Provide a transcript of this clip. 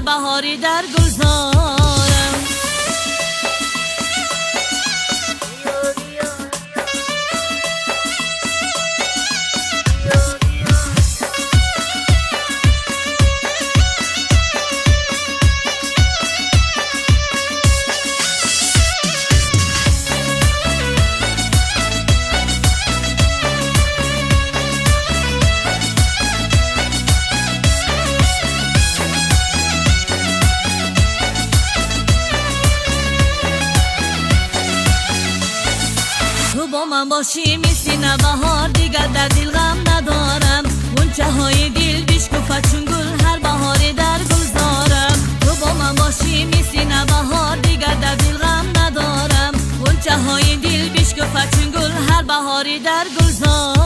بهاری در گلزارم. تو با من باشی مثل نوبهار، دیگر در دل غم ندارم. غنچه های دل بشکفت چون گل، هر بهاری در گلزارم. تو با من باشی مثل نوبهار، دیگر در دل غم ندارم. غنچه های دل بشکفت چون گل، هر بهاری در گلزارم.